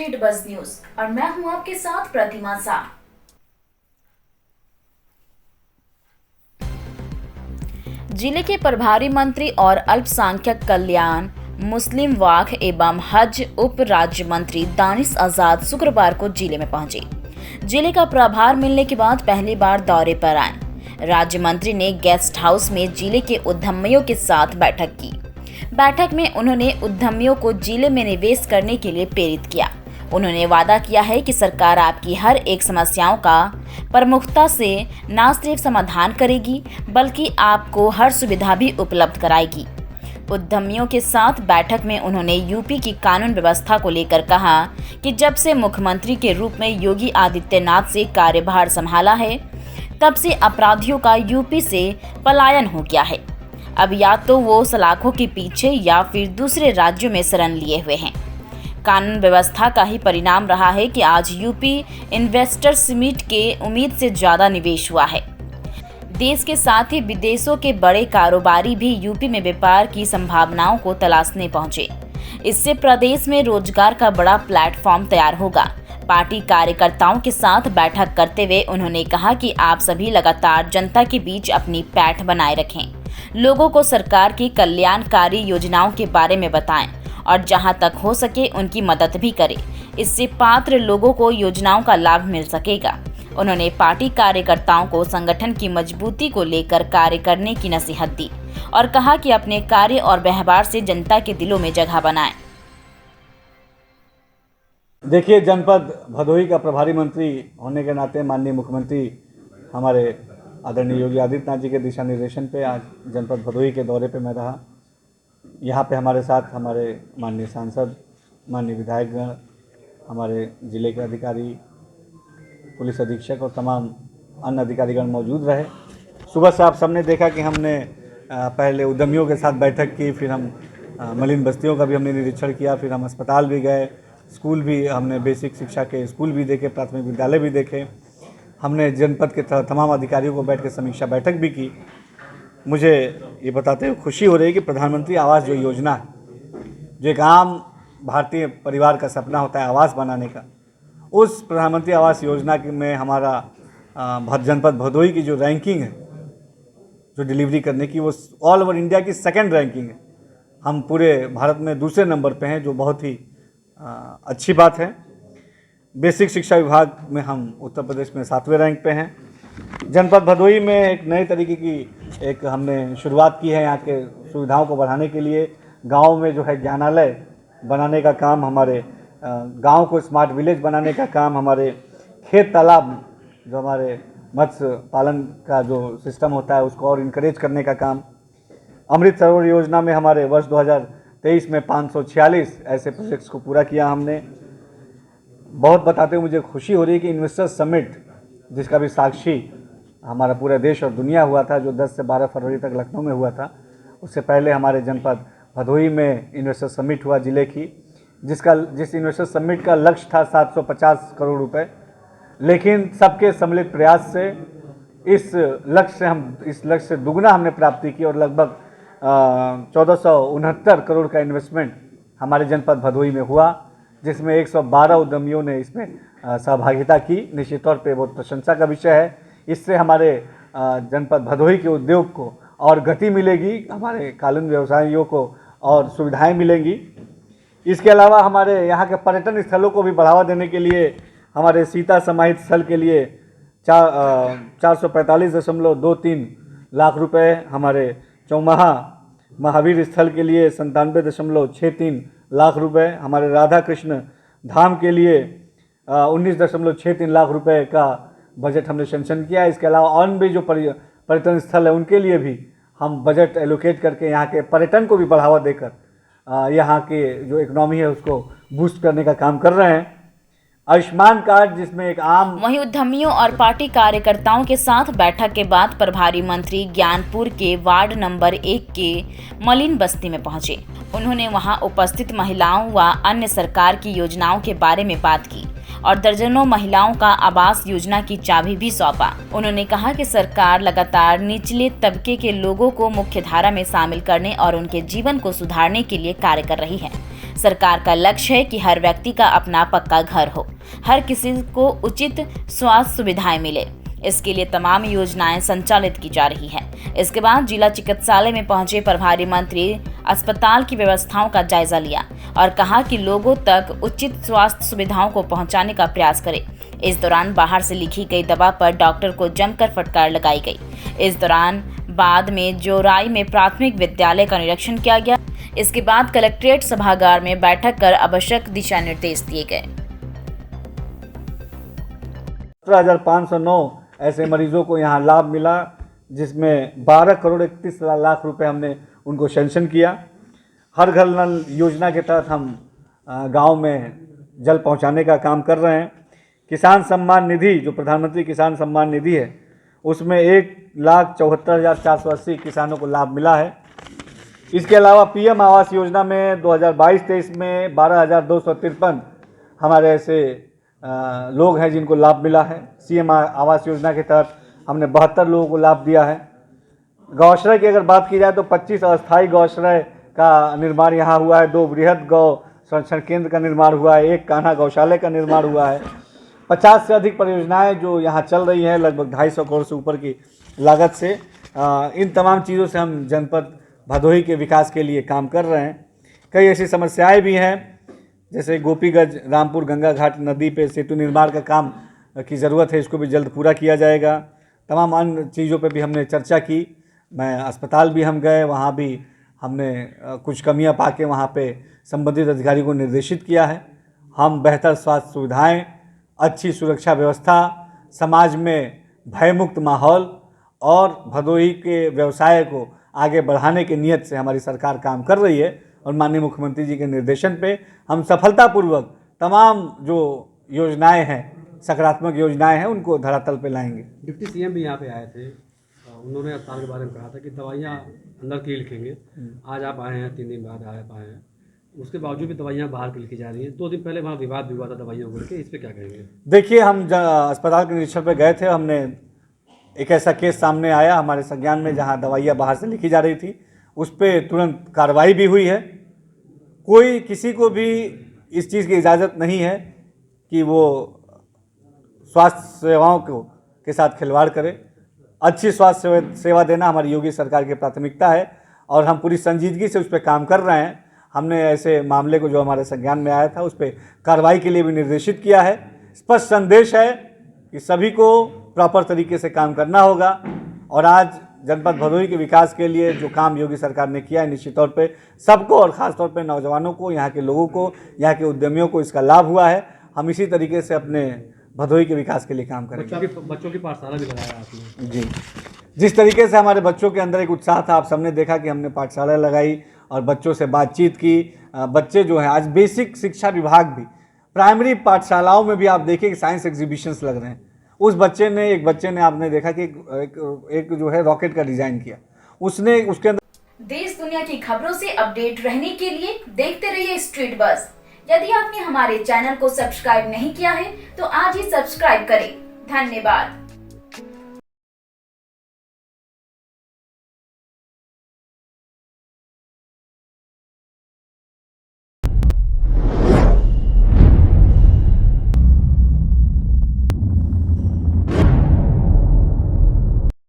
State buzz news और मैं हूं आपके साथ प्रतिमा शाह। जिले के प्रभारी मंत्री और अल्पसंख्यक कल्याण, मुस्लिम वक्फ एवं हज उप राज्य मंत्री दानिश आजाद शुक्रवार को जिले में पहुंचे। जिले का प्रभार मिलने के बाद पहली बार दौरे पर आए। राज्य मंत्री ने गेस्ट हाउस में जिले के उद्यमियों के साथ बैठक की। बैठक में उन्होंने उद्यमियों को जिले में निवेश करने के लिए प्रेरित किया। उन्होंने वादा किया है कि सरकार आपकी हर एक समस्याओं का प्रमुखता से न सिर्फ समाधान करेगी बल्कि आपको हर सुविधा भी उपलब्ध कराएगी। उद्यमियों के साथ बैठक में उन्होंने यूपी की कानून व्यवस्था को लेकर कहा कि जब से मुख्यमंत्री के रूप में योगी आदित्यनाथ से कार्यभार संभाला है तब से अपराधियों का यूपी से पलायन हो गया है। अब या तो वो सलाखों के पीछे या फिर दूसरे राज्यों में शरण लिए हुए हैं। कानून व्यवस्था का ही परिणाम रहा है कि आज यूपी इन्वेस्टर समिट के उम्मीद से ज्यादा निवेश हुआ है। देश के साथ ही विदेशों के बड़े कारोबारी भी यूपी में व्यापार की संभावनाओं को तलाशने पहुंचे। इससे प्रदेश में रोजगार का बड़ा प्लेटफॉर्म तैयार होगा। पार्टी कार्यकर्ताओं के साथ बैठक करते हुए उन्होंने कहा कि आप सभी लगातार जनता के बीच अपनी पैठ बनाए रखें, लोगों को सरकार की कल्याणकारी योजनाओं के बारे में बताएं और जहां तक हो सके उनकी मदद भी करें। इससे पात्र लोगों को योजनाओं का लाभ मिल सकेगा। उन्होंने पार्टी कार्यकर्ताओं को संगठन की मजबूती को लेकर कार्य करने की नसीहत दी और कहा कि अपने कार्य और व्यवहार से जनता के दिलों में जगह बनाएं। देखिए, जनपद भदोही का प्रभारी मंत्री होने के नाते माननीय मुख्यमंत्री हमारे आदरणीय योगी आदित्यनाथ जी के दिशा निर्देशन पे आज जनपद भदोही के दौरे पे मैं रहा। यहाँ पे हमारे साथ हमारे माननीय सांसद, माननीय विधायकगण, हमारे जिले के अधिकारी, पुलिस अधीक्षक और तमाम अन्य अधिकारीगण मौजूद रहे। सुबह से आप सबने देखा कि हमने पहले उद्यमियों के साथ बैठक की, फिर हम मलिन बस्तियों का भी हमने निरीक्षण किया, फिर हम अस्पताल भी गए, स्कूल भी हमने बेसिक शिक्षा के स्कूल भी देखे, प्राथमिक विद्यालय भी देखे। हमने जनपद के तमाम अधिकारियों को बैठ के समीक्षा बैठक भी की। मुझे ये बताते हुए खुशी हो रही है कि प्रधानमंत्री आवास जो योजना है, जो एक आम भारतीय परिवार का सपना होता है आवास बनाने का, उस प्रधानमंत्री आवास योजना में हमारा जनपद भदोही की जो रैंकिंग है, जो डिलीवरी करने की, वो ऑल ओवर इंडिया की सेकंड रैंकिंग है। हम पूरे भारत में दूसरे नंबर पे हैं, जो बहुत ही अच्छी बात है। बेसिक शिक्षा विभाग में हम उत्तर प्रदेश में 7वें रैंक पे हैं। जनपद भदोही में एक नए तरीके की एक हमने शुरुआत की है। यहाँ के सुविधाओं को बढ़ाने के लिए गांव में जो है ज्ञानालय बनाने का काम, हमारे गांव को स्मार्ट विलेज बनाने का काम, हमारे खेत तालाब जो हमारे मत्स्य पालन का जो सिस्टम होता है उसको और इनकरेज करने का काम। अमृत सरोवर योजना में हमारे वर्ष 2023 में 546 ऐसे प्रोजेक्ट्स को पूरा किया हमने। बहुत बताते हुए मुझे खुशी हो रही है कि इन्वेस्टर समिट, जिसका भी साक्षी हमारा पूरा देश और दुनिया हुआ था, जो 10 से 12 फरवरी तक लखनऊ में हुआ था, उससे पहले हमारे जनपद भदोही में इन्वेस्टर समिट हुआ जिले की, जिस इन्वेस्टर समिट का लक्ष्य था 750 करोड़ रुपए। लेकिन सबके सम्मिलित प्रयास से इस लक्ष्य से दुगना हमने प्राप्ति की और लगभग 1469 करोड़ का इन्वेस्टमेंट हमारे जनपद भदोही में हुआ, जिसमें 112 उद्यमियों ने इसमें सहभागिता की। निश्चित तौर पे बहुत प्रशंसा का विषय है। इससे हमारे जनपद भदोही के उद्योग को और गति मिलेगी, हमारे कालीन व्यवसायियों को और सुविधाएं मिलेंगी। इसके अलावा हमारे यहाँ के पर्यटन स्थलों को भी बढ़ावा देने के लिए हमारे सीता समाहित स्थल के लिए 445.23 लाख रुपए, हमारे चौमाहा महावीर स्थल के लिए 97.63 लाख रुपए, हमारे राधा कृष्ण धाम के लिए 19.63 लाख रुपए का बजट हमने सेंक्शन किया। इसके अलावा अन्य भी जो पर्यटन स्थल है उनके लिए भी हम बजट एलोकेट करके यहाँ के पर्यटन को भी बढ़ावा देकर यहाँ के जो इकोनॉमी है उसको बूस्ट करने का काम कर रहे हैं। आयुष्मान कार्ड, जिसमें एक आम वहीं उद्यमियों और पार्टी कार्यकर्ताओं के साथ बैठक के बाद प्रभारी मंत्री ज्ञानपुर के वार्ड नंबर 1 के मलिन बस्ती में पहुंचे। उन्होंने वहां उपस्थित महिलाओं व अन्य सरकार की योजनाओं के बारे में बात की और दर्जनों महिलाओं का आवास योजना की चाबी भी सौंपा। उन्होंने कहा कि सरकार लगातार निचले तबके के लोगों को मुख्यधारा में शामिल करने और उनके जीवन को सुधारने के लिए कार्य कर रही है। सरकार का लक्ष्य है कि हर व्यक्ति का अपना पक्का घर हो, हर किसी को उचित स्वास्थ्य सुविधाएं मिले। इसके लिए तमाम योजनाएं संचालित की जा रही हैं। इसके बाद जिला चिकित्सालय में पहुंचे प्रभारी मंत्री अस्पताल की व्यवस्थाओं का जायजा लिया और कहा कि लोगों तक उचित स्वास्थ्य सुविधाओं को पहुंचाने का प्रयास करें। इस दौरान बाहर से लिखी गई दवा पर डॉक्टर को जमकर फटकार लगाई गई। इस दौरान बाद में जोराई में प्राथमिक विद्यालय का निरीक्षण किया गया। इसके बाद कलेक्ट्रेट सभागार में बैठक कर आवश्यक दिशा निर्देश दिए गए। 17,509 ऐसे मरीजों को यहाँ लाभ मिला, जिसमें 12 करोड़ 31 लाख रुपए हमने उनको सैंक्शन किया। हर घर नल योजना के तहत हम गांव में जल पहुंचाने का काम कर रहे हैं। किसान सम्मान निधि, जो प्रधानमंत्री किसान सम्मान निधि है, उसमें 1,74,480 किसानों को लाभ मिला है। इसके अलावा पीएम आवास योजना में 2022-23 में 12,253 हमारे ऐसे लोग हैं जिनको लाभ मिला है। सीएम आवास योजना के तहत हमने 72 लोगों को लाभ दिया है। गौशाला की अगर बात की जाए तो 25 अस्थायी गौशाला का निर्माण यहाँ हुआ है, 2 बृहद गौ संरक्षण केंद्र का निर्माण हुआ है, 1 कान्हा गौशाला का निर्माण हुआ है। 50 से अधिक परियोजनाएं जो यहाँ चल रही हैं, लगभग 250 करोड़ से ऊपर की लागत से। इन तमाम चीज़ों से हम जनपद भदोही के विकास के लिए काम कर रहे हैं। कई ऐसी समस्याएं भी हैं, जैसे गोपीगंज रामपुर गंगा घाट नदी पे सेतु निर्माण का काम की ज़रूरत है, इसको भी जल्द पूरा किया जाएगा। तमाम अन्य चीज़ों पे भी हमने चर्चा की। मैं अस्पताल भी हम गए, वहाँ भी हमने कुछ कमियां पाके वहाँ पे संबंधित अधिकारी को निर्देशित किया है। हम बेहतर स्वास्थ्य सुविधाएं, अच्छी सुरक्षा व्यवस्था, समाज में भयमुक्त माहौल और भदोही के व्यवसाय को आगे बढ़ाने की नीयत से हमारी सरकार काम कर रही है और माननीय मुख्यमंत्री जी के निर्देशन पे हम सफलतापूर्वक तमाम जो योजनाएं हैं, सकारात्मक योजनाएं हैं, उनको धरातल पे लाएंगे। डिप्टी सीएम भी यहाँ पे आए थे, उन्होंने अस्पताल के बारे में कहा था कि दवाइयाँ अंदर की लिखेंगे। आज आप आए हैं, 3 दिन बाद आप आए हैं, उसके बावजूद भी दवाइयाँ बाहर की लिखी जा रही हैं। 2 दिन पहले वहाँ विवाद भी हुआ था दवाइयों को लेकर, इस पर क्या कहेंगे? देखिए, हम अस्पताल के निरीक्षण पे गए थे, हमने एक ऐसा केस सामने आया हमारे संज्ञान में जहाँ दवाइयाँ बाहर से लिखी जा रही थी, उस पर तुरंत कार्रवाई भी हुई है। कोई किसी को भी इस चीज़ की इजाज़त नहीं है कि वो स्वास्थ्य सेवाओं के साथ खिलवाड़ करे। अच्छी स्वास्थ्य सेवा देना हमारी योगी सरकार की प्राथमिकता है और हम पूरी संजीदगी से उस पर काम कर रहे हैं। हमने ऐसे मामले को जो हमारे संज्ञान में आया था उस पर कार्रवाई के लिए भी निर्देशित किया है। स्पष्ट संदेश है कि सभी को प्रॉपर तरीके से काम करना होगा और आज जनपद भदोही के विकास के लिए जो काम योगी सरकार ने किया है, निश्चित तौर पे सबको और ख़ास तौर पे नौजवानों को, यहाँ के लोगों को, यहाँ के उद्यमियों को इसका लाभ हुआ है। हम इसी तरीके से अपने भदोही के विकास के लिए काम करेंगे। बच्चों की पाठशाला भी लगाया आपने? जी, जिस तरीके से हमारे बच्चों के अंदर एक उत्साह था, आप सबने देखा कि हमने पाठशाला लगाई और बच्चों से बातचीत की। बच्चे जो हैं आज बेसिक शिक्षा विभाग भी प्राइमरी पाठशालाओं में भी आप देखिए कि साइंस एग्जीबिशंस लग रहे हैं। एक बच्चे ने आपने देखा कि एक जो है रॉकेट का डिज़ाइन किया, उसने उसके अंदर। देश दुनिया की खबरों से अपडेट रहने के लिए देखते रहिए स्ट्रीट बज़। यदि आपने हमारे चैनल को सब्सक्राइब नहीं किया है तो आज ही सब्सक्राइब करें। धन्यवाद।